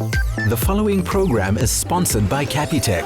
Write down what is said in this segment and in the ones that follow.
The following program is sponsored by Capitec.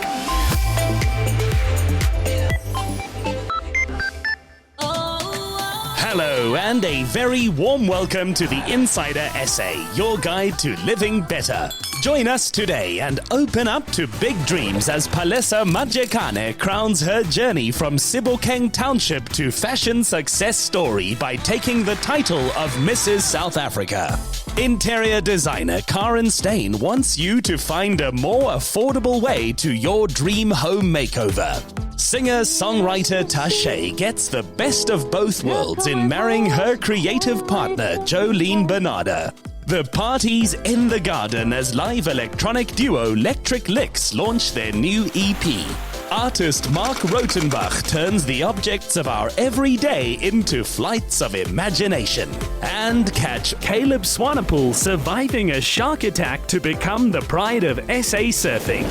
Hello and a very warm welcome to the Insider Essay, your guide to living better. Join us today and open up to big dreams as Palesa Matjekane crowns her journey from Sebokeng Township to fashion success story by taking the title of Mrs. South Africa. Interior designer Steyn wants you to find a more affordable way to your dream home makeover. Singer-songwriter Tasché gets the best of both worlds in marrying her creative partner Jo-Lene Benade. The party's in the garden as live electronic duo Electric Licks launch their new EP. Artist Mark Rotenbach turns the objects of our everyday into flights of imagination. And catch Caleb Swanepoel surviving a shark attack to become the pride of SA surfing.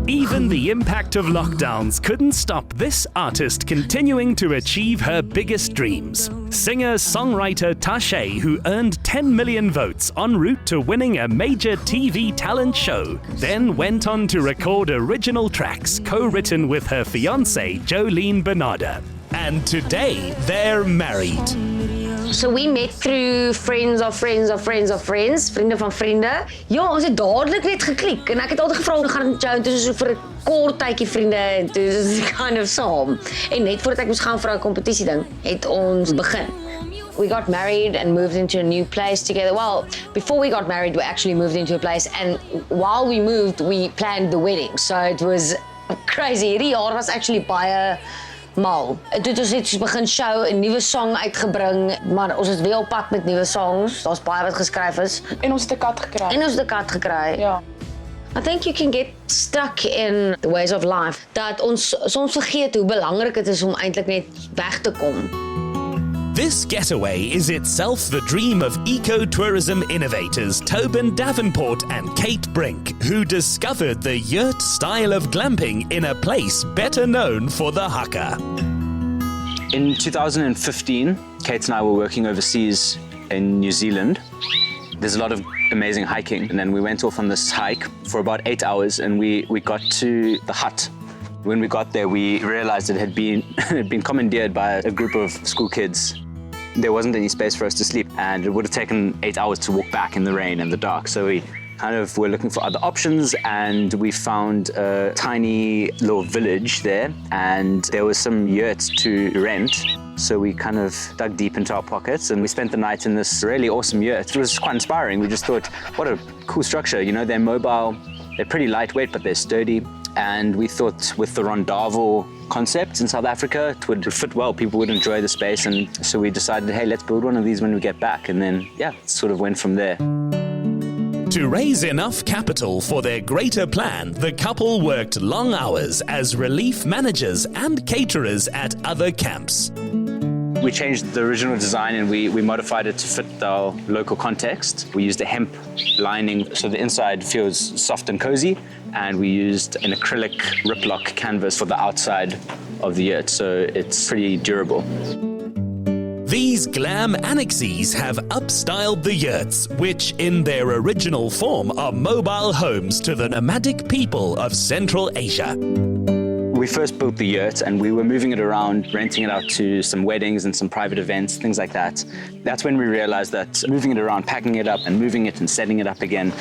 Even the impact of lockdowns couldn't stop this artist continuing to achieve her biggest dreams. Singer-songwriter Tasché, who earned 10 million votes en route to winning a major TV talent show, then went on to record original tracks co-written with her fiancé Jo-Lene Benade. And today, they're married. So we met through friends of friends of friends of friends, vriende van vriende. Ja, ons het dadelik net geklik en ek het altyd gevra hoe gaan dit met jou en toe so vir 'n kort tydjie vriende en toe is dit kind of saam. En net voordat ek moes gaan vir 'n kompetisie ding, het ons begin. We got married and moved into a new place together. Well, before we got married, we actually moved into a place and while we moved, we planned the wedding. So it was crazy. Hierdie jaar was actually baie mal. Toe het ons net begin show, 'n nuwe song uitgebring, maar ons is weer op pad met nuwe songs. Daar's baie wat geskryf is. En ons het 'n kat gekry. Ja. I think you can get stuck in the ways of life. Dat ons soms vergeet hoe belangrik dit is om eintlik net weg te kom. This getaway is itself the dream of eco-tourism innovators Tobin Davenport and Kate Brink, who discovered the yurt style of glamping in a place better known for the haka. In 2015, Kate and I were working overseas in New Zealand. There's a lot of amazing hiking, and then we went off on this hike for about 8 hours, and we got to the hut. When we got there, we realized it had been commandeered by a group of school kids. There wasn't any space for us to sleep, and it would have taken 8 hours to walk back in the rain and the dark. So we kind of were looking for other options, and we found a tiny little village there, and there was some yurts to rent. So we kind of dug deep into our pockets, and we spent the night in this really awesome yurt. It was quite inspiring. We just thought, what a cool structure. You know, they're mobile, they're pretty lightweight, but they're sturdy. And we thought with the rondavel concept in South Africa, it would fit well. People would enjoy the space. And so we decided, hey, let's build one of these when we get back. And then, yeah, it sort of went from there. To raise enough capital for their greater plan, the couple worked long hours as relief managers and caterers at other camps. We changed the original design and we modified it to fit our local context. We used a hemp lining so the inside feels soft and cozy, and we used an acrylic riplock canvas for the outside of the yurt, so it's pretty durable. These glam annexes have upstyled the yurts, which in their original form are mobile homes to the nomadic people of Central Asia. We first built the yurt and we were moving it around, renting it out to some weddings and some private events, things like that. That's when we realized that moving it around, packing it up and moving it and setting it up again,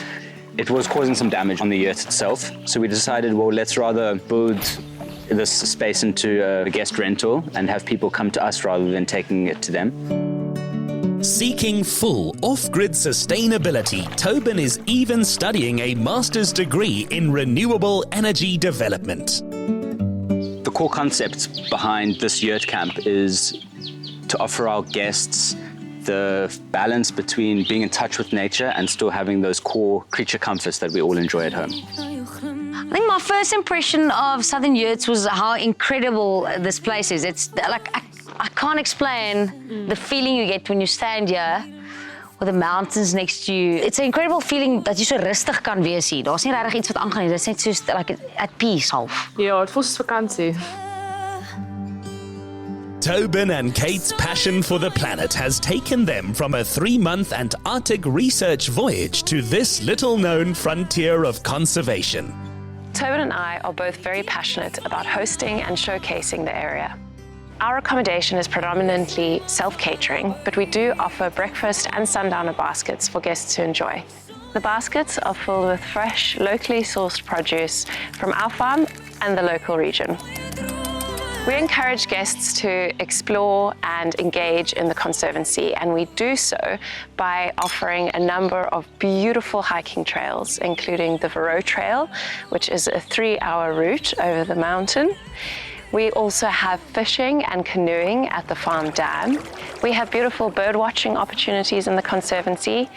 it was causing some damage on the yurt itself. So we decided, well, let's rather build this space into a guest rental and have people come to us rather than taking it to them. Seeking full off-grid sustainability, Tobin is even studying a master's degree in renewable energy development. The core concept behind this yurt camp is to offer our guests the balance between being in touch with nature and still having those core creature comforts that we all enjoy at home. I think my first impression of Southern Yurts was how incredible this place is. It's like, I can't explain the feeling you get when you stand here with the mountains next to you. It's an incredible feeling dat jy so rustig kan wees hier. Daar's nie regtig iets wat aangaan nie. Dit's net so like at peace half. Ja, het voel soos vakansie. Tobin and Kate's passion for the planet has taken them from a 3-month Antarctic research voyage to this little-known frontier of conservation. Tobin and I are both very passionate about hosting and showcasing the area. Our accommodation is predominantly self-catering, but we do offer breakfast and sundowner baskets for guests to enjoy. The baskets are filled with fresh, locally sourced produce from our farm and the local region. We encourage guests to explore and engage in the Conservancy, and we do so by offering a number of beautiful hiking trails, including the Varroa Trail, which is a 3-hour route over the mountain. We also have fishing and canoeing at the farm dam. We have beautiful bird watching opportunities in the Conservancy,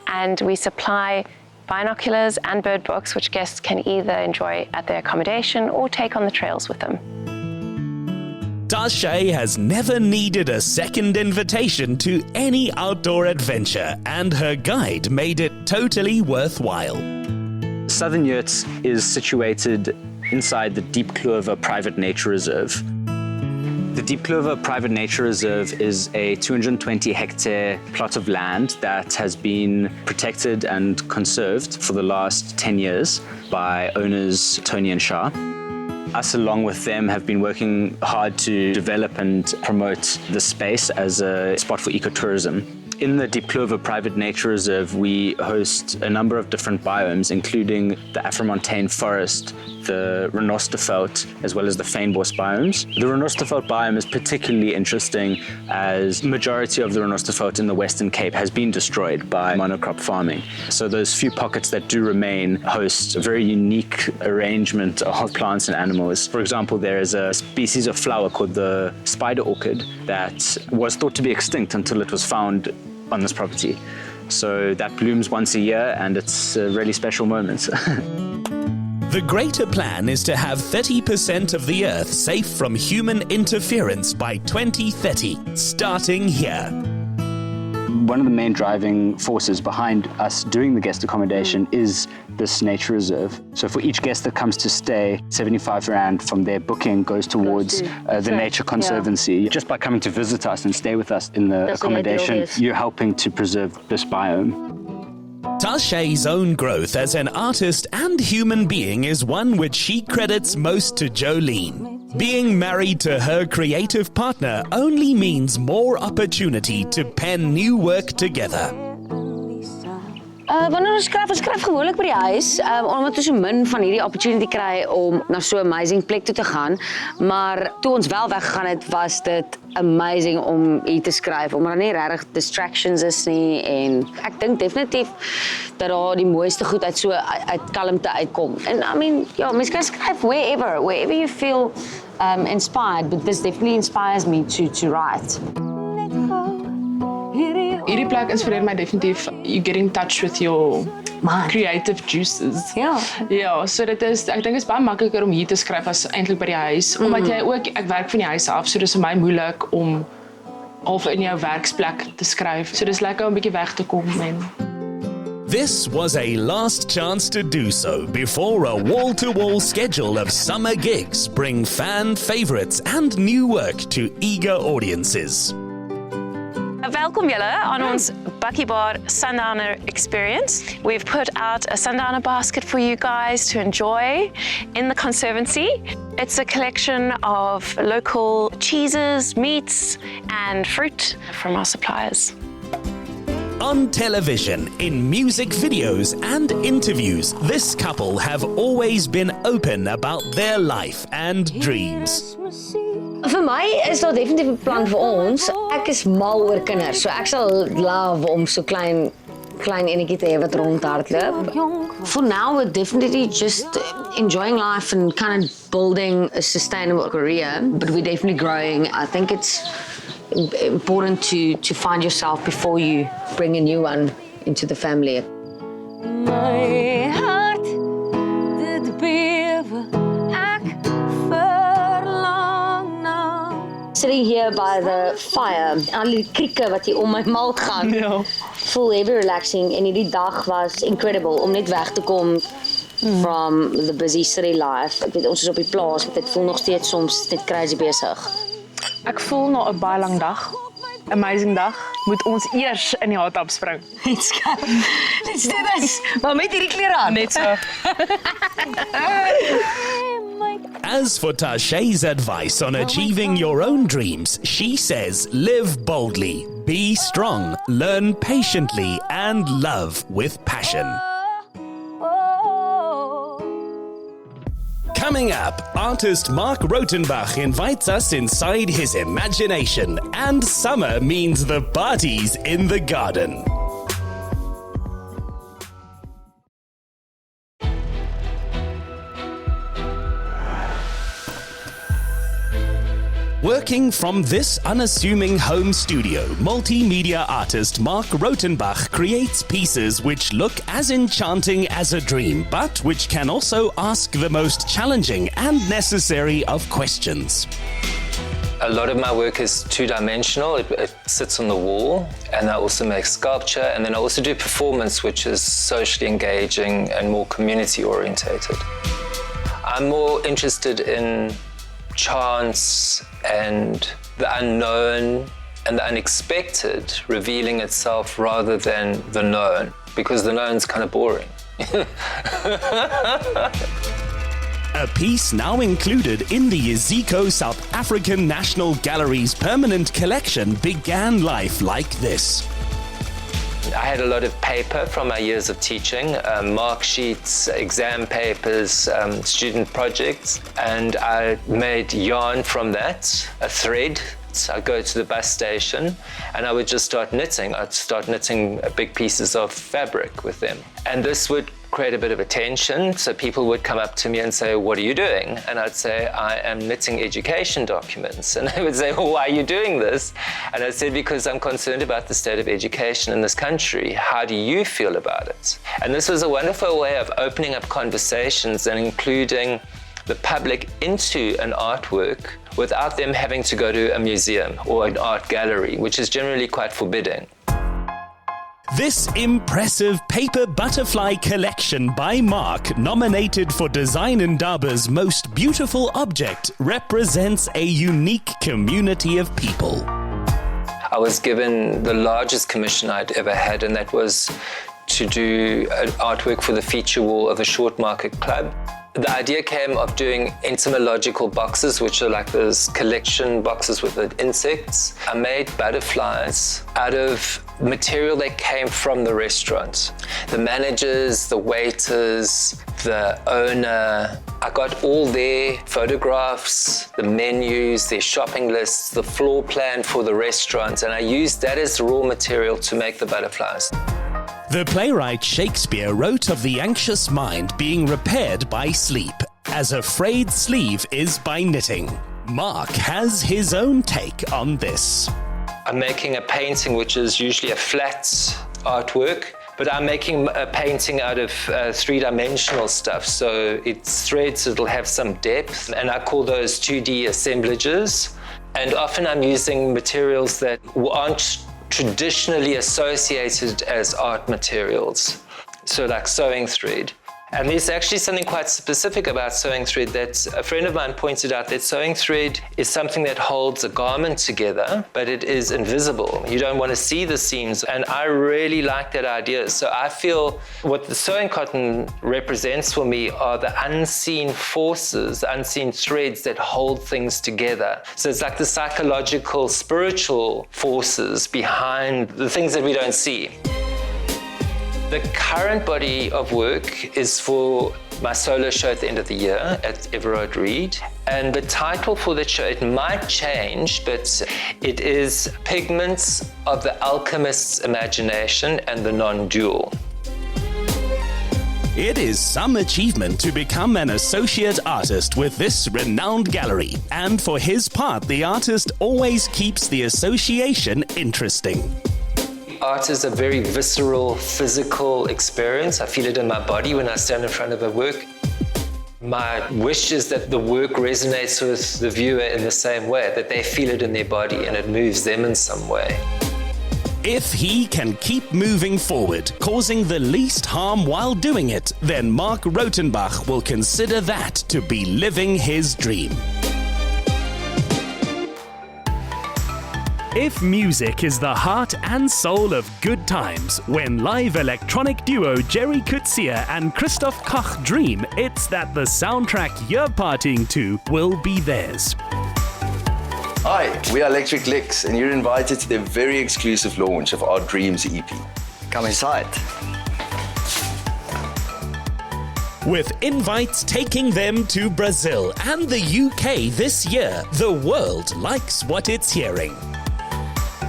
and we supply binoculars and bird books which guests can either enjoy at their accommodation or take on the trails with them. Tasché has never needed a second invitation to any outdoor adventure, and her guide made it totally worthwhile. Southern Yurts is situated inside the Diep Kloewe Private Nature Reserve. The Diep Kloewe Private Nature Reserve is a 220-hectare plot of land that has been protected and conserved for the last 10 years by owners Tony and Shah. Us, along with them, have been working hard to develop and promote the space as a spot for ecotourism. In the Diep Kloewe Private Nature Reserve, we host a number of different biomes, including the Afromontane forest, the Renosterveld, as well as the Fynbos biomes. The Renosterveld biome is particularly interesting as the majority of the Renosterveld in the Western Cape has been destroyed by monocrop farming. So those few pockets that do remain host a very unique arrangement of plants and animals. For example, there is a species of flower called the spider orchid that was thought to be extinct until it was found on this property. So that blooms once a year, and it's a really special moment. The greater plan is to have 30% of the Earth safe from human interference by 2030, starting here. One of the main driving forces behind us doing the guest accommodation is this nature reserve. So for each guest that comes to stay, 75 Rand from their booking goes towards the Nature Conservancy. Yeah. Just by coming to visit us and stay with us in the accommodation, you're helping to preserve this biome. Tasché's own growth as an artist and human being is one which she credits most to Jo-Lene. Being married to her creative partner only means more opportunity to pen new work together. Wanneer ons skryf gewoonlik by die huis, omdat ons so min van hierdie opportunity kry om na so 'n amazing plek toe te gaan, maar toe ons wel weggegaan het, was dit amazing om hier te skryf, omdat daar nie regtig distractions is nie, en ek dink definitief dat daar die mooiste goed uit so uit kalmte uitkom. En I mean, ja, mens kan skryf wherever you feel inspired, but this definitely inspires me to write. Hierdie plek inspireer my definitief. You get in touch with your creative juices. Ja, so dit is, ek dink dit is baie makliker om hier te skryf as eintlik by die huis, omdat jy ook, ek werk van die huis af, so dis vir my moeilik om half in jou werksplek te skryf. So dis lekker om 'n bietjie weg te kom en This was a last chance to do so before a wall-to-wall schedule of summer gigs bring fan favorites and new work to eager audiences. Welkom julle aan ons Bucky Bar Sundowner experience. We've put out a sundowner basket for you guys to enjoy in the Conservancy. It's a collection of local cheeses, meats and fruit from our suppliers. On television, in music videos and interviews, this couple have always been open about their life and dreams. Vir my is daar definitief 'n plan vir ons. Ek is mal oor kinders, so ek sal love om so klein enetjie te hê wat rondhardloop. For now, we're definitely just enjoying life and kind of building a sustainable career, but we're definitely growing. I think it's important to find yourself before you bring a new one into the family. My heart did bewe, ek verlang na. Sitting here by the fire, al die krieke wat hier om my maag gaan, voel heavy relaxing, en hierdie dag was incredible om net weg te kom from the busy city life. Ek weet ons is op die plaas, maar dit voel nog steeds soms net crazy besig. Ek voel na 'n baie lang dag, amazing dag, moet ons eers in die hot tub spring. Let's do this. Maar met hierdie klere aan. Net so. As for Tashé's advice on achieving your own dreams, she says live boldly, be strong, learn patiently, and love with passion. Coming up, artist Mark Rotenbach invites us inside his imagination, and summer means the parties in the garden. Working from this unassuming home studio, multimedia artist Mark Rotenbach creates pieces which look as enchanting as a dream, but which can also ask the most challenging and necessary of questions. A lot of my work is two-dimensional. It sits on the wall, and I also make sculpture, and then I also do performance, which is socially engaging and more community-orientated. I'm more interested in chance and the unknown and the unexpected revealing itself rather than the known, because the known's kind of boring. A piece now included in the Iziko South African National Gallery's permanent collection began life like this. I had a lot of paper from my years of teaching, mark sheets, exam papers, student projects, and I made yarn from that, a thread. So I'd go to the bus station and I would just start knitting. I'd start knitting big pieces of fabric with them. And this would create a bit of attention, so people would come up to me and say, "What are you doing?" And I'd say, "I am knitting education documents." And they would say, "Well, why are you doing this?" And I said, "Because I'm concerned about the state of education in this country. How do you feel about it?" And this was a wonderful way of opening up conversations and including the public into an artwork without them having to go to a museum or an art gallery, which is generally quite forbidding. This impressive paper butterfly collection by Mark, nominated for Design Indaba's Most Beautiful Object, represents a unique community of people. I was given the largest commission I'd ever had, and that was to do an artwork for the feature wall of a short market club. The idea came of doing entomological boxes, which are like those collection boxes with the insects. I made butterflies out of material that came from the restaurant. The managers, the waiters, the owner, I got all their photographs, the menus, their shopping lists, the floor plan for the restaurant, and I used that as raw material to make the butterflies. The playwright Shakespeare wrote of the anxious mind being repaired by sleep, as a frayed sleeve is by knitting. Mark has his own take on this. I'm making a painting which is usually a flat artwork, but I'm making a painting out of three-dimensional stuff. So it's threads, it'll have some depth, and I call those 2D assemblages. And often I'm using materials that aren't traditionally associated as art materials, so like sewing thread. And there's actually something quite specific about sewing thread that a friend of mine pointed out, that sewing thread is something that holds a garment together, but it is invisible. You don't want to see the seams, and I really like that idea. So I feel what the sewing cotton represents for me are the unseen forces, the unseen threads that hold things together. So it's like the psychological, spiritual forces behind the things that we don't see. The current body of work is for my solo show at the end of the year at Everard Reed. And the title for the show, it might change, but it is Pigments of the Alchemist's Imagination and the Non-Dual. It is some achievement to become an associate artist with this renowned gallery. And for his part, the artist always keeps the association interesting. Art is a very visceral, physical experience. I feel it in my body when I stand in front of a work. My wish is that the work resonates with the viewer in the same way, that they feel it in their body and it moves them in some way. If he can keep moving forward, causing the least harm while doing it, then Mark Rotenbach will consider that to be living his dream. If music is the heart and soul of good times, when live electronic duo Jerry Kutsia and Christoph Koch dream, it's that the soundtrack you're partying to will be theirs. Hi, we are Electric Licks, and you're invited to the very exclusive launch of our Dreams EP. Come inside. With invites taking them to Brazil and the UK this year, the world likes what it's hearing.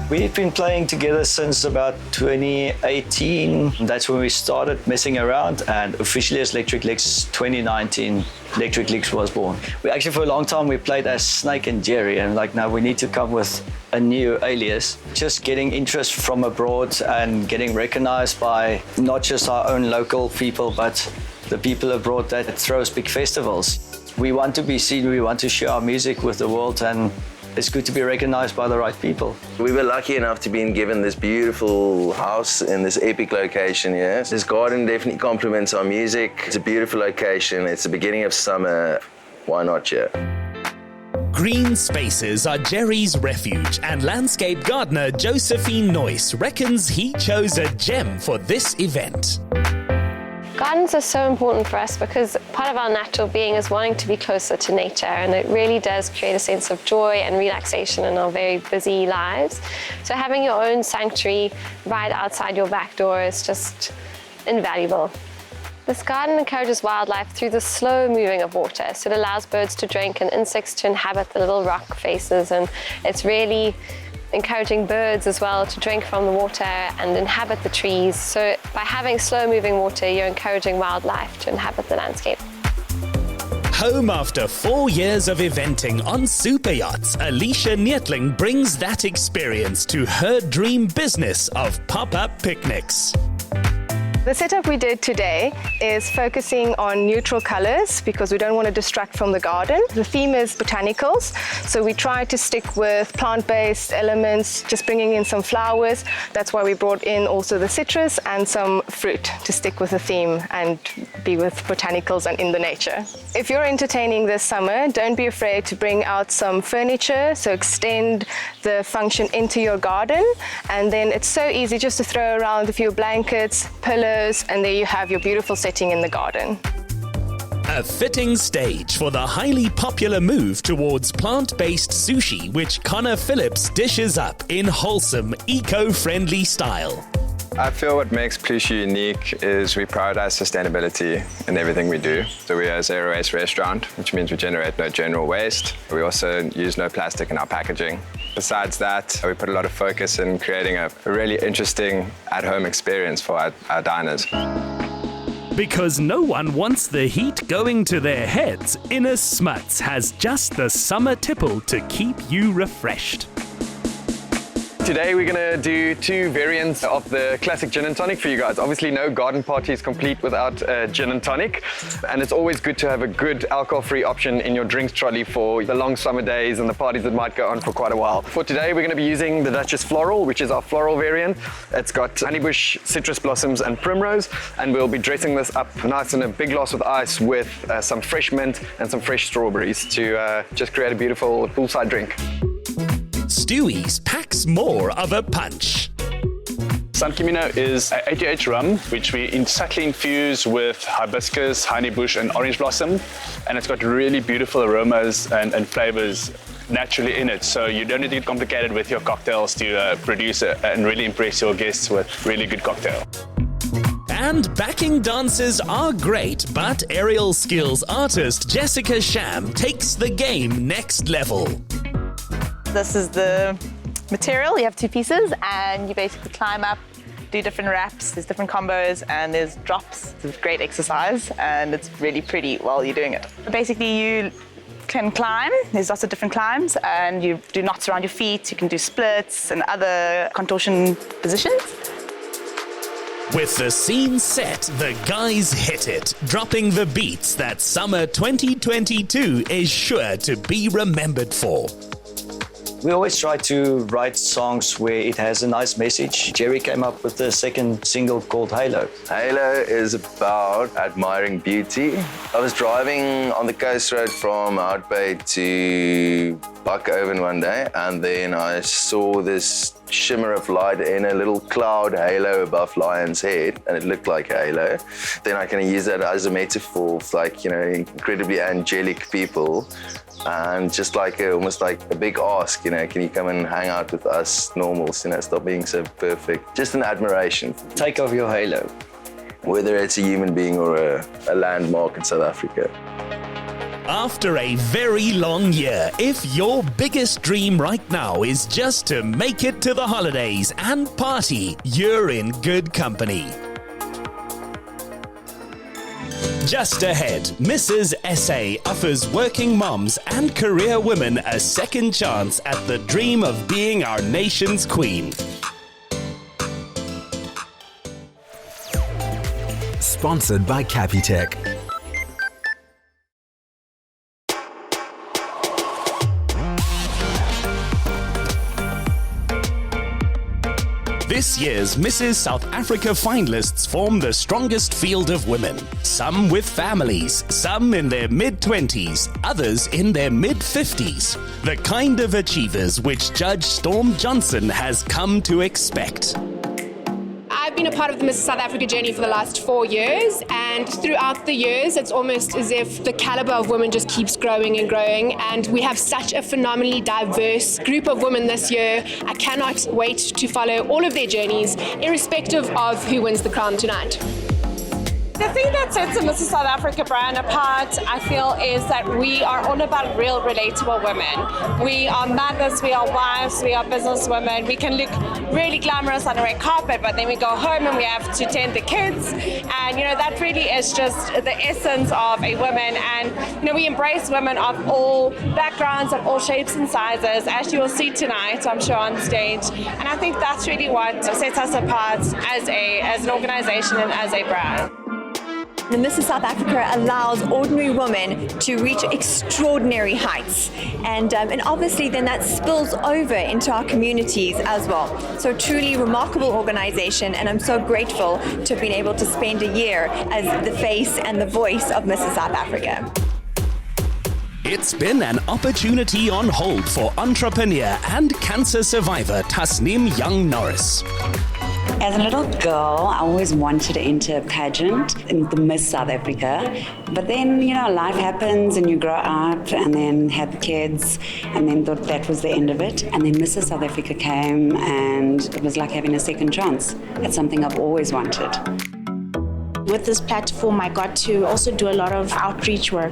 We've been playing together since about 2018. That's when we started messing around, and officially as Electric Licks 2019, Electric Licks was born. We actually, for a long time, we played as Snake and Jerry, and now we need to come with a new alias. Just getting interest from abroad and getting recognized by not just our own local people, but the people abroad that throws big festivals. We want to be seen, we want to share our music with the world, and it's good to be recognized by the right people. We were lucky enough to be given this beautiful house in this epic location here. This garden definitely complements our music. It's a beautiful location. It's the beginning of summer. Why not here? Green spaces are Jerry's refuge, and landscape gardener Josephine Noyce reckons he chose a gem for this event. Gardens are so important for us because part of our natural being is wanting to be closer to nature, and it really does create a sense of joy and relaxation in our very busy lives. So having your own sanctuary right outside your back door is just invaluable. This garden encourages wildlife through the slow moving of water, so it allows birds to drink and insects to inhabit the little rock faces, and it's really encouraging birds as well to drink from the water and inhabit the trees. So by having slow-moving water, you're encouraging wildlife to inhabit the landscape. Home after 4 years of eventing on super yachts, Alicia Neetling brings that experience to her dream business of pop-up picnics. The setup we did today is focusing on neutral colors because we don't want to distract from the garden. The theme is botanicals, so we try to stick with plant-based elements, just bringing in some flowers. That's why we brought in also the citrus and some fruit to stick with the theme and be with botanicals and in the nature. If you're entertaining this summer, don't be afraid to bring out some furniture, so extend the function into your garden, and then it's so easy just to throw around a few blankets, pillows, and there you have your beautiful setting in the garden. A fitting stage for the highly popular move towards plant-based sushi, which Connor Phillips dishes up in wholesome, eco-friendly style. I feel what makes Palesa unique is we prioritize sustainability in everything we do. So we are a zero-waste restaurant, which means we generate no general waste. We also use no plastic in our packaging. Besides that, we put a lot of focus in creating a really interesting at-home experience for our diners. Because no one wants the heat going to their heads, Inner Smuts has just the summer tipple to keep you refreshed. Today we're going to do 2 variants of the classic gin and tonic for you guys. Obviously no garden party is complete without gin and tonic, and it's always good to have a good alcohol-free option in your drinks trolley for the long summer days and the parties that might go on for quite a while. For today we're going to be using the Duchess Floral, which is our floral variant. It's got honeybush, citrus blossoms and primrose, and we'll be dressing this up nice in a big glass with ice with some fresh mint and some fresh strawberries to just create a beautiful poolside drink. Stewie's packs more of a punch. San Camino is an 88 rum, which we subtly infuse with hibiscus, honeybush and orange blossom, and it's got really beautiful aromas and flavors naturally in it, so you don't need to get complicated with your cocktails to produce it and really impress your guests with really good cocktail. And backing dancers are great, but aerial skills artist Jessica Sham takes the game next level. This is the material. You have 2 pieces and you basically climb up, do different reps, there's different combos and there's drops. It's a great exercise and it's really pretty while you're doing it. Basically you can climb, there's lots of different climbs, and you do knots around your feet, you can do splits and other contortion positions. With the scene set, the guys hit it, dropping the beats that summer 2022 is sure to be remembered for. We always try to write songs where it has a nice message. Jerry came up with the second single called Halo. Halo is about admiring beauty. I was driving on the coast road from Hout Bay to Buckoven one day, and then I saw this shimmer of light in a little cloud halo above Lion's Head, and it looked like a halo. Then I kind of use that as a metaphor of, like, you know, incredibly angelic people, and just like almost like a big ask, you know, can you come and hang out with us normals, you know, stop being so perfect. Just an admiration. Take off your halo. Whether it's a human being or a landmark in South Africa. After a very long year, if your biggest dream right now is just to make it to the holidays and party, you're in good company. Just ahead, Mrs. SA offers working moms and career women a second chance at the dream of being our nation's queen. Sponsored by Capitec. This year's Mrs. South Africa finalists form the strongest field of women. Some with families, some in their mid-20s, others in their mid-50s. The kind of achievers which Judge Storm Johnson has come to expect. I've been a part of the Mrs. South Africa journey for the last 4 years, and throughout the years it's almost as if the caliber of women just keeps growing and growing, and we have such a phenomenally diverse group of women this year. I cannot wait to follow all of their journeys, irrespective of who wins the crown tonight. The thing that sets the Mrs. South Africa brand apart, I feel, is that we are all about real, relatable women. We are mothers, we are wives, we are businesswomen. We can look really glamorous on a red carpet, but then we go home and we have to tend the kids. And, you know, that really is just the essence of a woman. And, you know, we embrace women of all backgrounds, of all shapes and sizes, as you will see tonight, I'm sure, on stage. And I think that's really what sets us apart as an organization and as a brand. The Mrs. South Africa allows ordinary women to reach extraordinary heights, and obviously then that spills over into our communities as well. So truly remarkable organization, and I'm so grateful to have been able to spend a year as the face and the voice of Mrs. South Africa. It's been an opportunity on hold for entrepreneur and cancer survivor Tasneem Young Norris. As a little girl, I always wanted to enter a pageant in the Miss South Africa. But then, you know, life happens and you grow up and then had the kids and then thought that was the end of it. And then Mrs. South Africa came and it was like having a second chance. It's something I've always wanted. With this platform, I got to also do a lot of outreach work.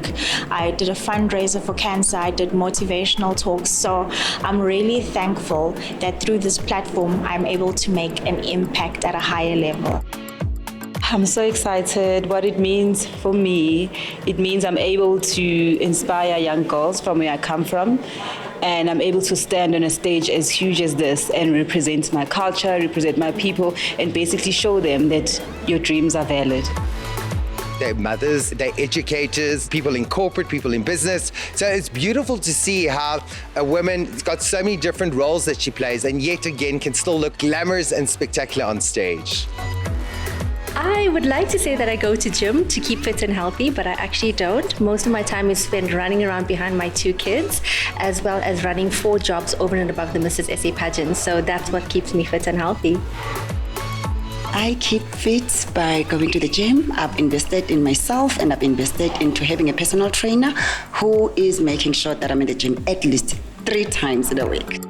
I did a fundraiser for cancer, I did motivational talks, so I'm really thankful that through this platform, I'm able to make an impact at a higher level. I'm so excited. What it means for me, it means I'm able to inspire young girls from where I come from, and I'm able to stand on a stage as huge as this and represent my culture, represent my people, and basically show them that your dreams are valid. They're mothers, they're educators, people in corporate, people in business. So it's beautiful to see how a woman's got so many different roles that she plays and yet again can still look glamorous and spectacular on stage. I would like to say that I go to gym to keep fit and healthy, but I actually don't. Most of my time is spent running around behind my 2 kids, as well as running 4 jobs over and above the Mrs. SA pageant. So that's what keeps me fit and healthy. I keep fit by going to the gym. I've invested in myself and I've invested into having a personal trainer who is making sure that I'm in the gym at least 3 times in a week.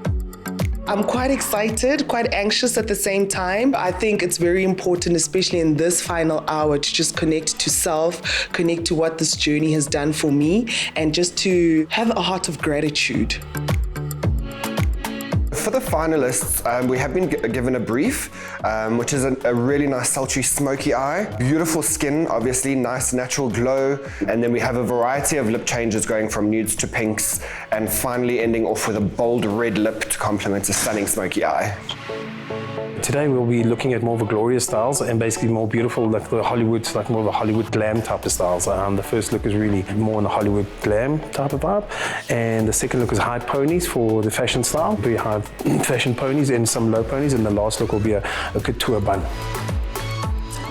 I'm quite excited, quite anxious at the same time. I think it's very important, especially in this final hour, to just connect to self, connect to what this journey has done for me, and just to have a heart of gratitude. For the finalists, we have been given a brief, which is a really nice sultry smoky eye, beautiful skin, obviously, nice natural glow, and then we have a variety of lip changes going from nudes to pinks, and finally ending off with a bold red lip to complement a stunning smoky eye. Today we'll be looking at more of a glorious styles and basically more beautiful, like the Hollywood, like more of a Hollywood glam type of styles. The first look is really more in the Hollywood glam type of vibe, and the second look is high ponies for the fashion style, very high fashion ponies and some low ponies, and the last look will be a couture bun.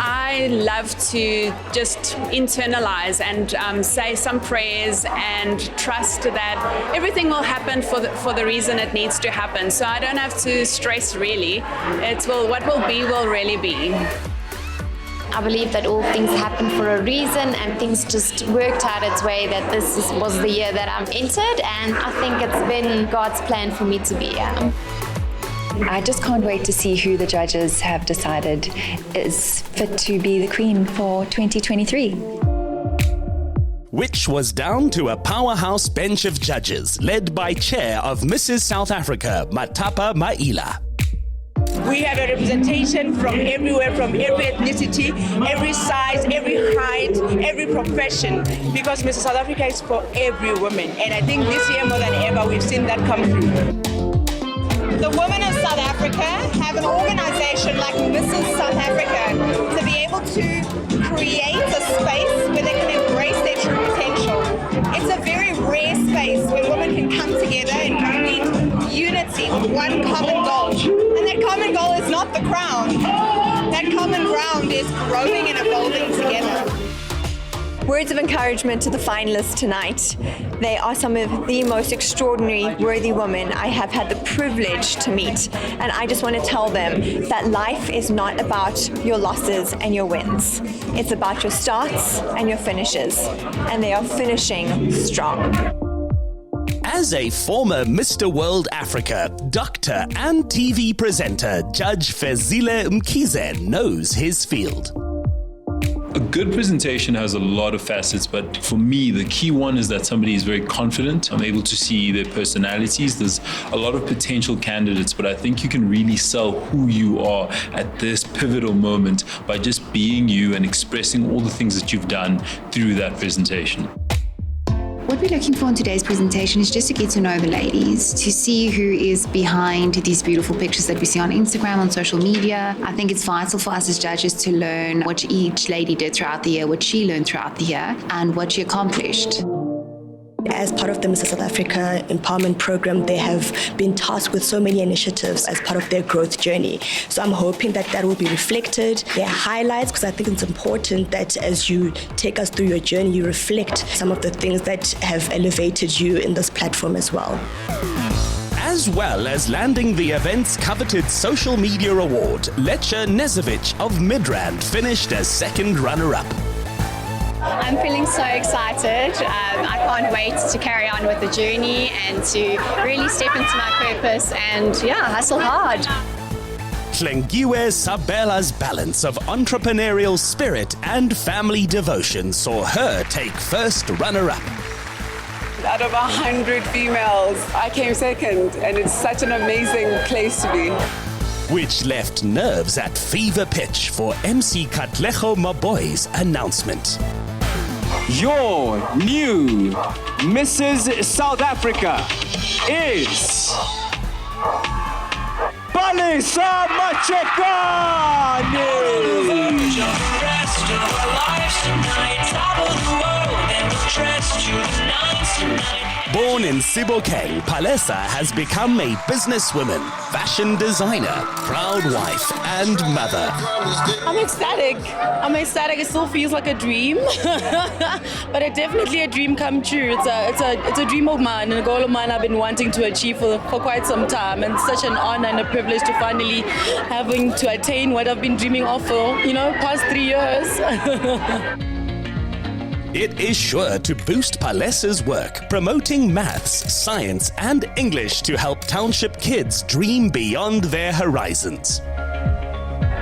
I love to just internalize and say some prayers and trust that everything will happen for the reason it needs to happen. So I don't have to stress really. What will be will really be. I believe that all things happen for a reason and things just worked out its way, that was the year that I'm entered, and I think it's been God's plan for me to be here. I just can't wait to see who the judges have decided is fit to be the queen for 2023. Which was down to a powerhouse bench of judges led by chair of Mrs. South Africa, Matapa Maila. We have a representation from everywhere, from every ethnicity, every size, every height, every profession, because Mrs. South Africa is for every woman. And I think this year more than ever, we've seen that come through. The women of South Africa have an organization like Mrs. South Africa to be able to create a space where they can embrace their true potential. It's a very rare space where women can come together and create unity with one common goal. And that common goal is not the crown. That common ground is growing and evolving together. Words of encouragement to the finalists tonight. They are some of the most extraordinary, worthy women I have had the privilege to meet. And I just want to tell them that life is not about your losses and your wins. It's about your starts and your finishes. And they are finishing strong. As a former Mr. World Africa, doctor and TV presenter, Judge Fezile Mkhize knows his field. A good presentation has a lot of facets, but for me, the key one is that somebody is very confident. I'm able to see their personalities. There's a lot of potential candidates, but I think you can really sell who you are at this pivotal moment by just being you and expressing all the things that you've done through that presentation. What we're looking for in today's presentation is just to get to know the ladies, to see who is behind these beautiful pictures that we see on Instagram, on social media. I think it's vital for us as judges to learn what each lady did throughout the year, what she learned throughout the year, and what she accomplished. As part of the Mrs. South Africa Empowerment Program, they have been tasked with so many initiatives as part of their growth journey. So I'm hoping that that will be reflected, their highlights, because I think it's important that as you take us through your journey, you reflect some of the things that have elevated you in this platform as well. As well as landing the event's coveted social media award, Lecha Nezovic of Midrand finished as second runner-up. I'm feeling so excited. I can't wait to carry on with the journey and to really step into my purpose and, hustle hard. Hlengiwe Sabela's balance of entrepreneurial spirit and family devotion saw her take first runner-up. Out of 100 females, I came second, and it's such an amazing place to be. Which left nerves at fever pitch for MC Katleho Maboy's announcement. Your new Mrs. South Africa is Palesa Matjekane! Born in Sebokeng, Palesa has become a businesswoman, fashion designer, proud wife, and mother. I'm ecstatic. It still feels like a dream, but it's definitely a dream come true. It's a dream of mine and a goal of mine I've been wanting to achieve for quite some time, and it's such an honor and a privilege to finally having to attain what I've been dreaming of for, past 3 years. It is sure to boost Palesa's work, promoting maths, science, and English to help township kids dream beyond their horizons.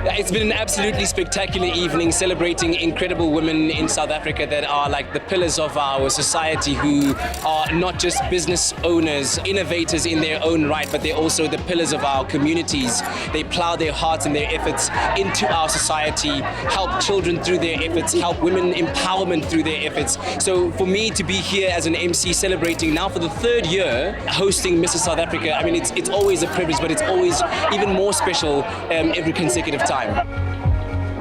It's been an absolutely spectacular evening celebrating incredible women in South Africa that are like the pillars of our society, who are not just business owners, innovators in their own right, but they're also the pillars of our communities. They plow their hearts and their efforts into our society, help children through their efforts, help women empowerment through their efforts. So for me to be here as an MC celebrating now for the third year, hosting Mrs. South Africa, I mean, it's always a privilege, but it's always even more special every consecutive time.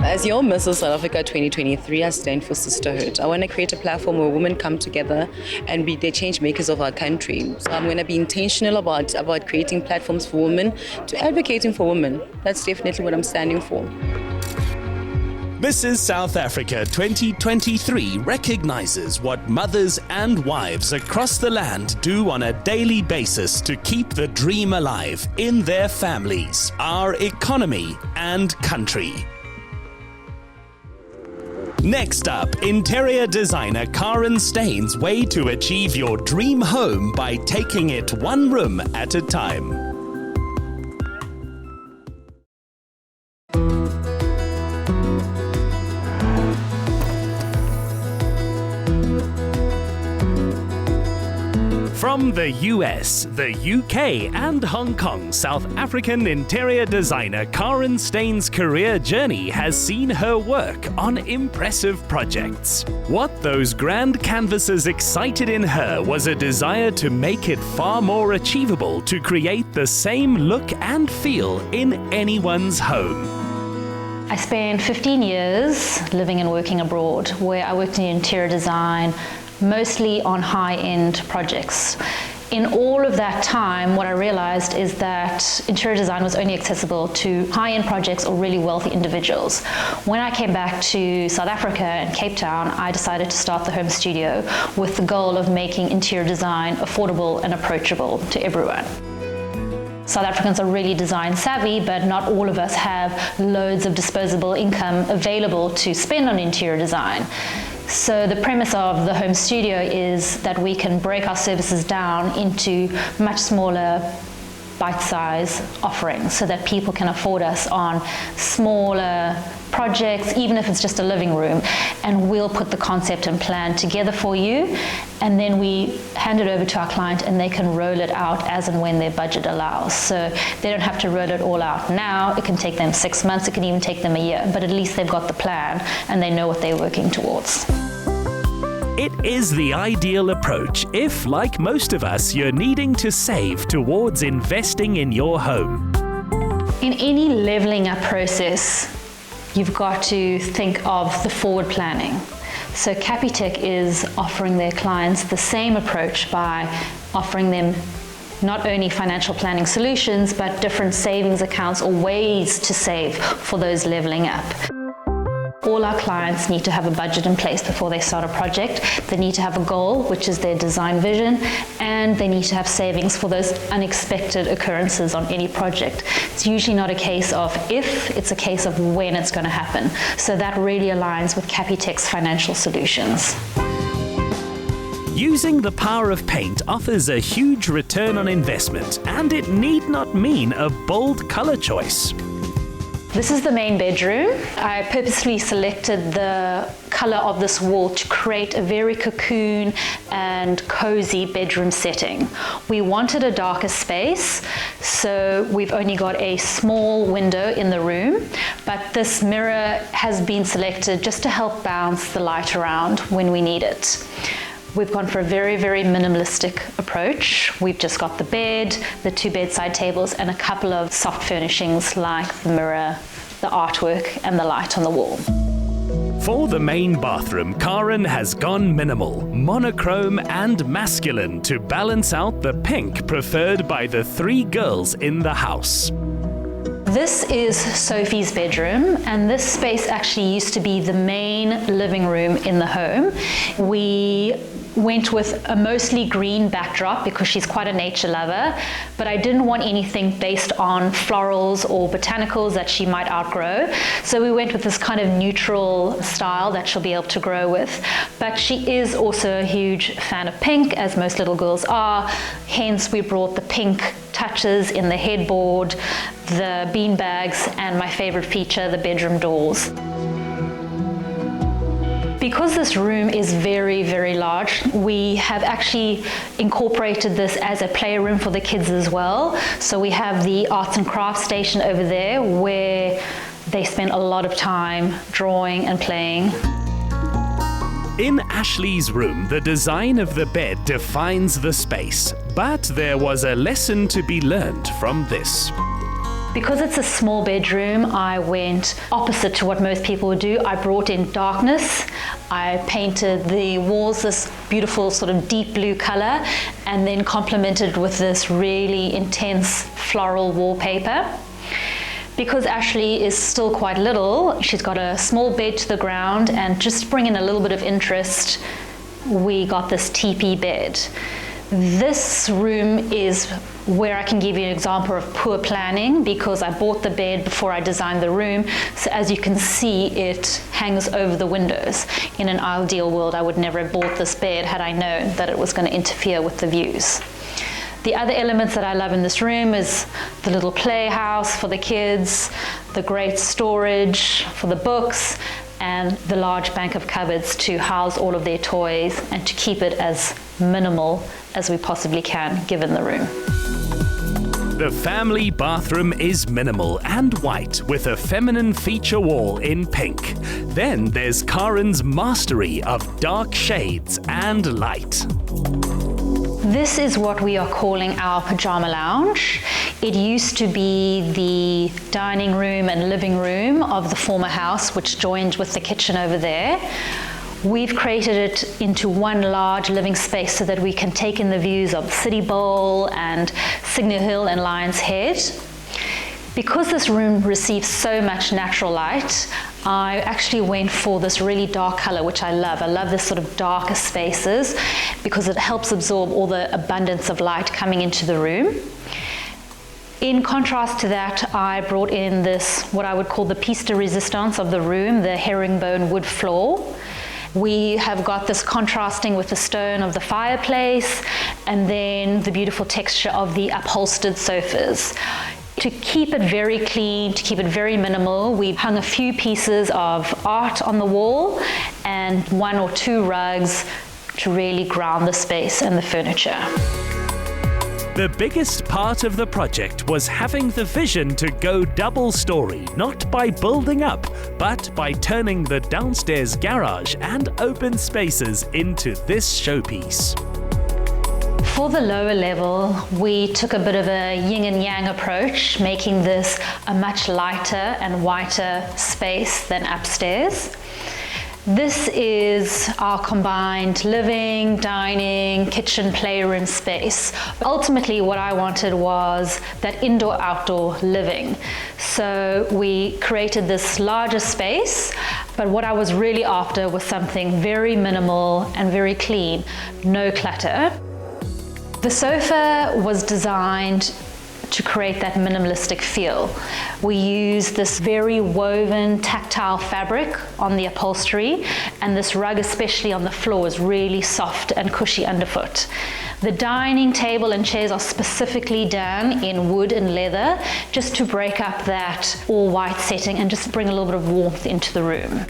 As your Mrs. South Africa 2023, I stand for sisterhood. I want to create a platform where women come together and be the change makers of our country. So I'm going to be intentional about creating platforms for women, to advocating for women. That's definitely what I'm standing for. Mrs. South Africa 2023 recognizes what mothers and wives across the land do on a daily basis to keep the dream alive in their families, our economy, and country. Next up, interior designer Karen Steyn's way to achieve your dream home by taking it one room at a time. From the US, the UK, and Hong Kong, South African interior designer Karen Steyn's career journey has seen her work on impressive projects. What those grand canvases excited in her was a desire to make it far more achievable to create the same look and feel in anyone's home. I spent 15 years living and working abroad, where I worked in interior design, mostly on high-end projects. In all of that time, what I realized is that interior design was only accessible to high-end projects or really wealthy individuals. When I came back to South Africa and Cape Town, I decided to start the home studio with the goal of making interior design affordable and approachable to everyone. South Africans are really design savvy, but not all of us have loads of disposable income available to spend on interior design. So the premise of the home studio is that we can break our services down into much smaller bite-size offerings so that people can afford us on smaller projects, even if it's just a living room, and we'll put the concept and plan together for you, and then we hand it over to our client and they can roll it out as and when their budget allows. So they don't have to roll it all out now. It can take them 6 months, it can even take them a year, but at least they've got the plan and they know what they're working towards. It is the ideal approach if, like most of us, you're needing to save towards investing in your home. In any leveling up process, you've got to think of the forward planning. So Capitec is offering their clients the same approach by offering them not only financial planning solutions, but different savings accounts or ways to save for those leveling up. All our clients need to have a budget in place before they start a project. They need to have a goal, which is their design vision, and they need to have savings for those unexpected occurrences on any project. It's usually not a case of if, it's a case of when it's going to happen. So that really aligns with Capitec's financial solutions. Using the power of paint offers a huge return on investment, and it need not mean a bold color choice. This is the main bedroom. I purposely selected the color of this wall to create a very cocoon and cozy bedroom setting. We wanted a darker space, so we've only got a small window in the room, but this mirror has been selected just to help bounce the light around when we need it. We've gone for a very, very minimalistic approach. We've just got the bed, the 2 bedside tables, and a couple of soft furnishings like the mirror, the artwork, and the light on the wall. For the main bathroom, Karen has gone minimal, monochrome and masculine to balance out the pink preferred by the 3 girls in the house. This is Sophie's bedroom, and this space actually used to be the main living room in the home. We went with a mostly green backdrop because she's quite a nature lover, but I didn't want anything based on florals or botanicals that she might outgrow. So we went with this kind of neutral style that she'll be able to grow with. But she is also a huge fan of pink, as most little girls are. Hence, we brought the pink touches in the headboard, the bean bags, and my favorite feature, the bedroom doors. Because this room is very, very large, we have actually incorporated this as a playroom for the kids as well. So we have the arts and crafts station over there where they spend a lot of time drawing and playing. In Ashley's room, the design of the bed defines the space, but there was a lesson to be learned from this. Because it's a small bedroom, I went opposite to what most people would do. I brought in darkness. I painted the walls this beautiful sort of deep blue color, and then complemented with this really intense floral wallpaper. Because Ashley is still quite little, she's got a small bed to the ground, and just to bring in a little bit of interest, we got this teepee bed. This room is where I can give you an example of poor planning, because I bought the bed before I designed the room. So as you can see, it hangs over the windows. In an ideal world, I would never have bought this bed had I known that it was going to interfere with the views. The other elements that I love in this room is the little playhouse for the kids, the great storage for the books, and the large bank of cupboards to house all of their toys and to keep it as minimal as we possibly can given the room. The family bathroom is minimal and white with a feminine feature wall in pink. Then there's Karen's mastery of dark shades and light. This is what we are calling our pajama lounge. It used to be the dining room and living room of the former house, which joined with the kitchen over there. We've created it into one large living space so that we can take in the views of City Bowl and Signal Hill and Lion's Head. Because this room receives so much natural light, I actually went for this really dark color, which I love. I love this sort of darker spaces because it helps absorb all the abundance of light coming into the room. In contrast to that, I brought in this, what I would call the piece de resistance of the room, the herringbone wood floor. We have got this contrasting with the stone of the fireplace and then the beautiful texture of the upholstered sofas. To keep it very clean, to keep it very minimal, we've hung a few pieces of art on the wall and 1 or 2 rugs to really ground the space and the furniture. The biggest part of the project was having the vision to go double story, not by building up, but by turning the downstairs garage and open spaces into this showpiece. For the lower level, we took a bit of a yin and yang approach, making this a much lighter and whiter space than upstairs. This is our combined living, dining, kitchen, playroom space. Ultimately, what I wanted was that indoor-outdoor living. So we created this larger space, but what I was really after was something very minimal and very clean, no clutter. The sofa was designed to create that minimalistic feel. We use this very woven tactile fabric on the upholstery, and this rug especially on the floor is really soft and cushy underfoot. The dining table and chairs are specifically done in wood and leather just to break up that all white setting and just bring a little bit of warmth into the room.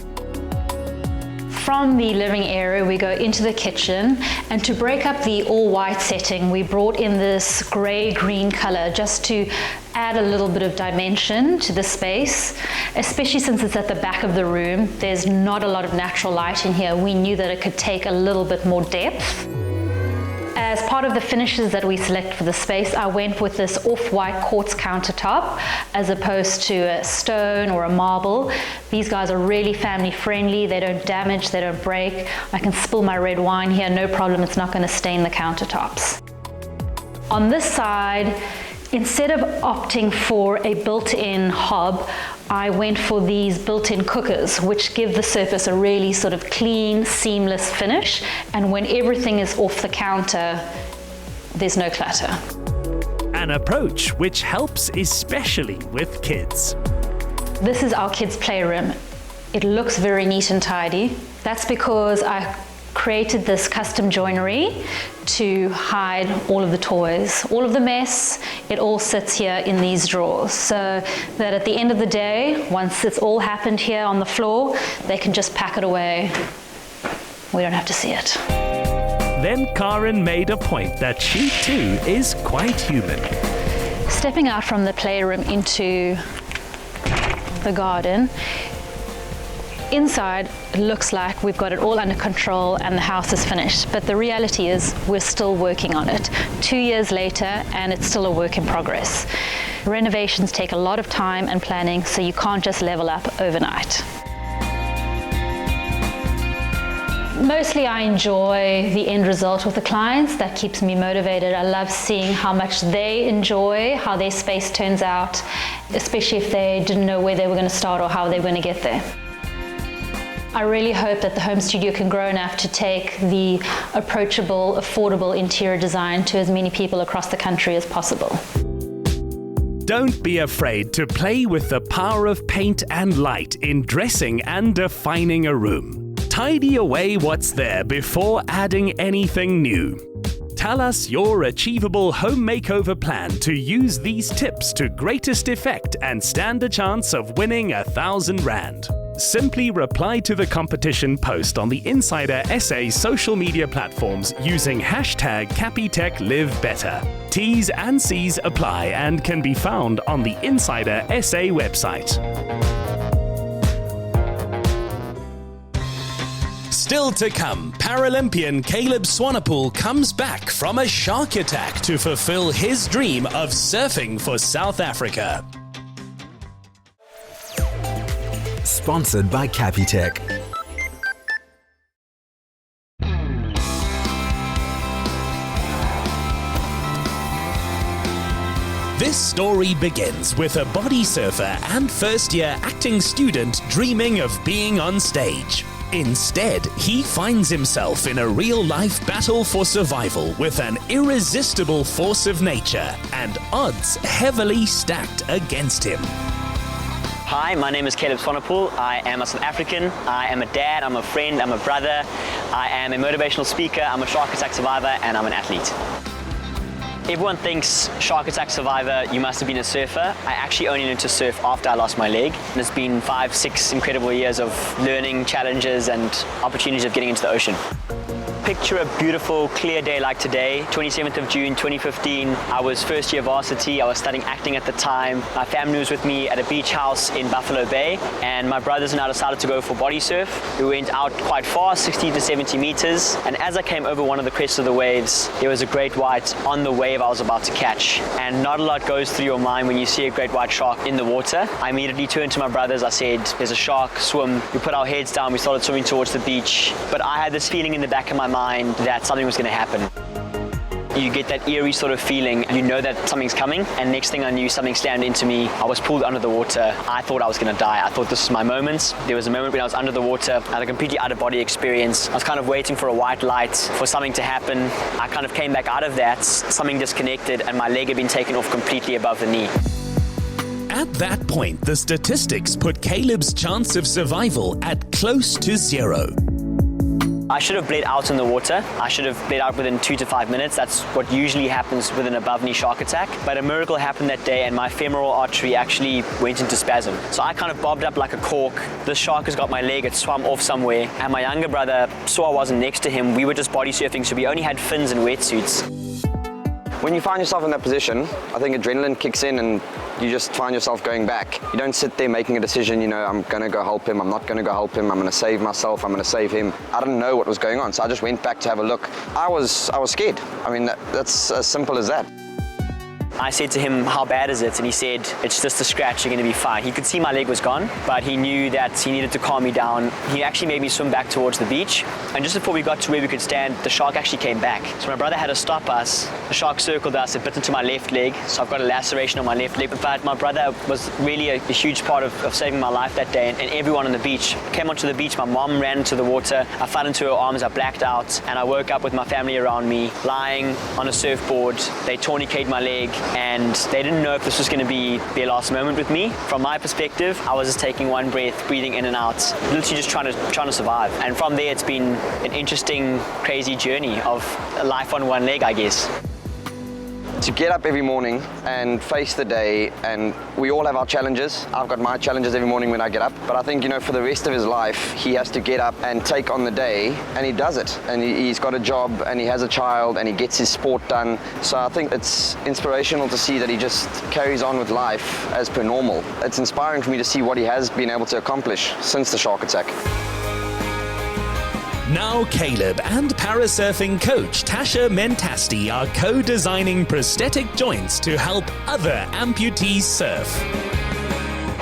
From the living area, we go into the kitchen, and to break up the all-white setting, we brought in this grey-green color just to add a little bit of dimension to the space, especially since it's at the back of the room. There's not a lot of natural light in here. We knew that it could take a little bit more depth. As part of the finishes that we select for the space, I went with this off-white quartz countertop as opposed to a stone or a marble. These guys are really family friendly. They don't damage, they don't break. I can spill my red wine here, no problem. It's not going to stain the countertops. On this side, instead of opting for a built-in hob, I went for these built-in cookers, which give the surface a really sort of clean, seamless finish. And when everything is off the counter, there's no clutter. An approach which helps especially with kids. This is our kids' playroom. It looks very neat and tidy. That's because I created this custom joinery to hide all of the toys, all of the mess. It all sits here in these drawers, so that at the end of the day, once it's all happened here on the floor, they can just pack it away. We don't have to see it. Then Karen made a point that she too is quite human. Stepping out from the playroom into the garden, inside it looks like we've got it all under control and the house is finished, but the reality is we're still working on it 2 years later, and it's still a work in progress. Renovations take a lot of time and planning, so you can't just level up overnight. Mostly I enjoy the end result with the clients. That keeps me motivated. I love seeing how much they enjoy, how their space turns out, especially if they didn't know where they were going to start or how they were going to get there. I really hope that the home studio can grow enough to take the approachable, affordable interior design to as many people across the country as possible. Don't be afraid to play with the power of paint and light in dressing and defining a room. Tidy away what's there before adding anything new. Tell us your achievable home makeover plan to use these tips to greatest effect and stand a chance of winning R1,000. Simply reply to the competition post on the Insider SA social media platforms using hashtag CapitechLiveBetter. T's and C's apply and can be found on the Insider SA website. Still to come, Paralympian Caleb Swanepoel comes back from a shark attack to fulfill his dream of surfing for South Africa. Sponsored by Capitec. This story begins with a body surfer and first-year acting student dreaming of being on stage. Instead, he finds himself in a real-life battle for survival with an irresistible force of nature and odds heavily stacked against him. Hi, my name is Caleb Swanepoel. I am a South African. I am a dad, I'm a friend, I'm a brother. I am a motivational speaker, I'm a shark attack survivor, and I'm an athlete. Everyone thinks shark attack survivor, you must have been a surfer. I actually only learned to surf after I lost my leg. And it's been 5-6 incredible years of learning, challenges, and opportunities of getting into the ocean. Picture a beautiful, clear day like today, 27th of June, 2015. I was first year varsity. I was studying acting at the time. My family was with me at a beach house in Buffalo Bay, and my brothers and I decided to go for body surf. We went out quite far, 60 to 70 meters, and as I came over one of the crests of the waves, there was a great white on the wave I was about to catch. And not a lot goes through your mind when you see a great white shark in the water. I immediately turned to my brothers. I said, there's a shark, swim. We put our heads down, we started swimming towards the beach. But I had this feeling in the back of my mind that something was going to happen. You get that eerie sort of feeling, you know that something's coming, and next thing I knew, something slammed into me. I was pulled under the water. I thought I was going to die. I thought this was my moment. There was a moment when I was under the water. I had a completely out-of-body experience. I was kind of waiting for a white light, for something to happen. I kind of came back out of that, something disconnected, and my leg had been taken off completely above the knee. At that point, the statistics put Caleb's chance of survival at close to 0. I should have bled out in the water. I should have bled out within 2 to 5 minutes. That's what usually happens with an above-knee shark attack. But a miracle happened that day, and my femoral artery actually went into spasm. So I kind of bobbed up like a cork. The shark has got my leg. It swam off somewhere. And my younger brother saw I wasn't next to him. We were just body surfing, so we only had fins and wetsuits. When you find yourself in that position, I think adrenaline kicks in and you just find yourself going back. You don't sit there making a decision, you know, I'm going to go help him, I'm not going to go help him, I'm going to save myself, I'm going to save him. I didn't know what was going on, so I just went back to have a look. I was scared. I mean, that's as simple as that. I said to him, how bad is it? And he said, it's just a scratch, you're going to be fine. He could see my leg was gone, but he knew that he needed to calm me down. He actually made me swim back towards the beach. And just before we got to where we could stand, the shark actually came back. So my brother had to stop us. The shark circled us, it bit into my left leg. So I've got a laceration on my left leg. But my brother was really a huge part of saving my life that day. And everyone on the beach came onto the beach. My mom ran into the water. I fell into her arms, I blacked out. And I woke up with my family around me, lying on a surfboard. They tourniqueted my leg. and they didn't know if this was going to be their last moment with me. From my perspective, I was just taking one breath, breathing in and out, literally just trying to survive. And from there, it's been an interesting, crazy journey of life on one leg, I guess. To get up every morning and face the day, and we all have our challenges. I've got my challenges every morning when I get up, but I think, for the rest of his life, he has to get up and take on the day, and he does it. And he's got a job, and he has a child, and he gets his sport done. So I think it's inspirational to see that he just carries on with life as per normal. It's inspiring for me to see what he has been able to accomplish since the shark attack. Now Caleb and parasurfing coach Tasché are co-designing prosthetic joints to help other amputees surf.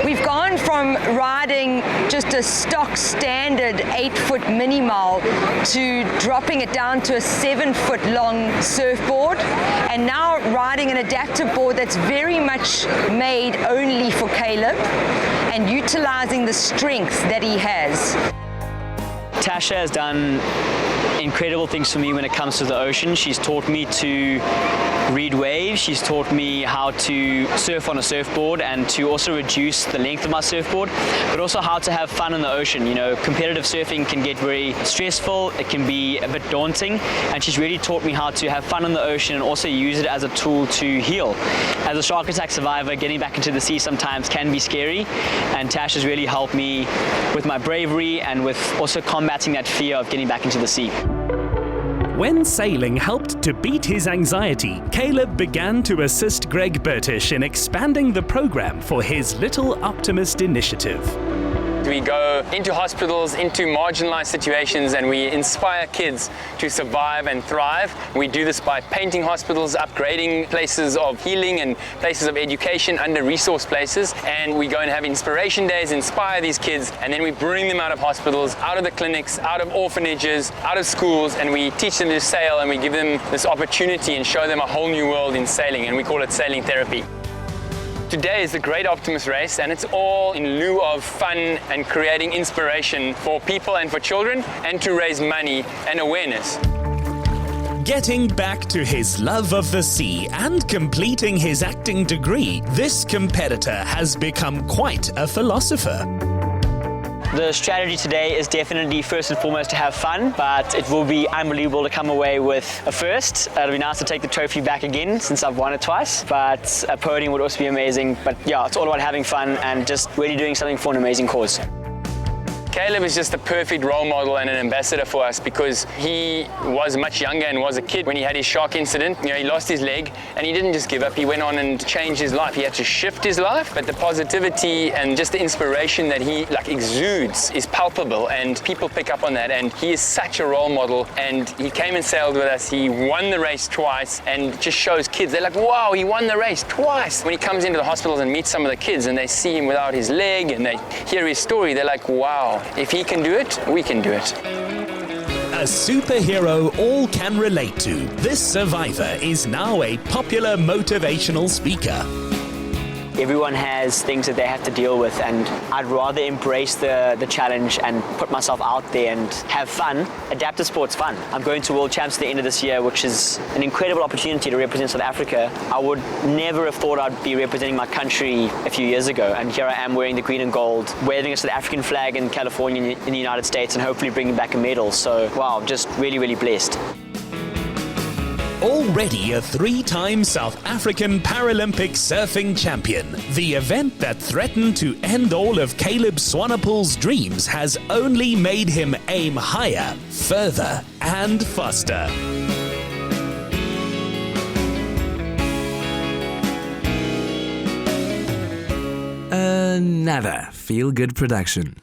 We've gone from riding just a stock standard 8-foot mini mile to dropping it down to a 7-foot long surfboard, and now riding an adaptive board that's very much made only for Caleb and utilizing the strength that he has. Tasché has done incredible things for me when it comes to the ocean. She's taught me to read waves. She's taught me how to surf on a surfboard and to also reduce the length of my surfboard, but also how to have fun in the ocean. Competitive surfing can get very stressful. It can be a bit daunting, and she's really taught me how to have fun in the ocean and also use it as a tool to heal. As a shark attack survivor, getting back into the sea sometimes can be scary, and Tash has really helped me with my bravery and with also combating that fear of getting back into the sea. When sailing helped to beat his anxiety, Caleb began to assist Greg Burtish in expanding the program for his Little Optimist initiative. We go into hospitals, into marginalized situations, and we inspire kids to survive and thrive. We do this by painting hospitals, upgrading places of healing and places of education, under-resourced places. And we go and have inspiration days, inspire these kids, and then we bring them out of hospitals, out of the clinics, out of orphanages, out of schools, and we teach them to sail, and we give them this opportunity and show them a whole new world in sailing, and we call it sailing therapy. Today is the Great Optimist Race, and it's all in lieu of fun and creating inspiration for people and for children, and to raise money and awareness. Getting back to his love of the sea and completing his acting degree, this competitor has become quite a philosopher. The strategy today is definitely first and foremost to have fun, but it will be unbelievable to come away with a first. It'll be nice to take the trophy back again since I've won it twice, but a podium would also be amazing. But yeah, it's all about having fun and just really doing something for an amazing cause. Caleb is just a perfect role model and an ambassador for us because he was much younger and was a kid when he had his shark incident. He lost his leg and he didn't just give up. He went on and changed his life. He had to shift his life, but the positivity and just the inspiration that he exudes is palpable, and people pick up on that. And he is such a role model, and he came and sailed with us. He won the race twice and just shows kids. They're like, wow, he won the race twice. When he comes into the hospitals and meets some of the kids and they see him without his leg and they hear his story, they're like, wow. If he can do it, we can do it. A superhero all can relate to, this survivor is now a popular motivational speaker. Everyone has things that they have to deal with, and I'd rather embrace the challenge and put myself out there and have fun. Adaptive sport's fun. I'm going to World Champs at the end of this year, which is an incredible opportunity to represent South Africa. I would never have thought I'd be representing my country a few years ago, and here I am wearing the green and gold, waving a South African flag in California in the United States, and hopefully bringing back a medal. So wow, just really, really blessed. Already a 3-time South African Paralympic surfing champion, the event that threatened to end all of Caleb Swanepoel's dreams has only made him aim higher, further, and faster. Another feel-good production.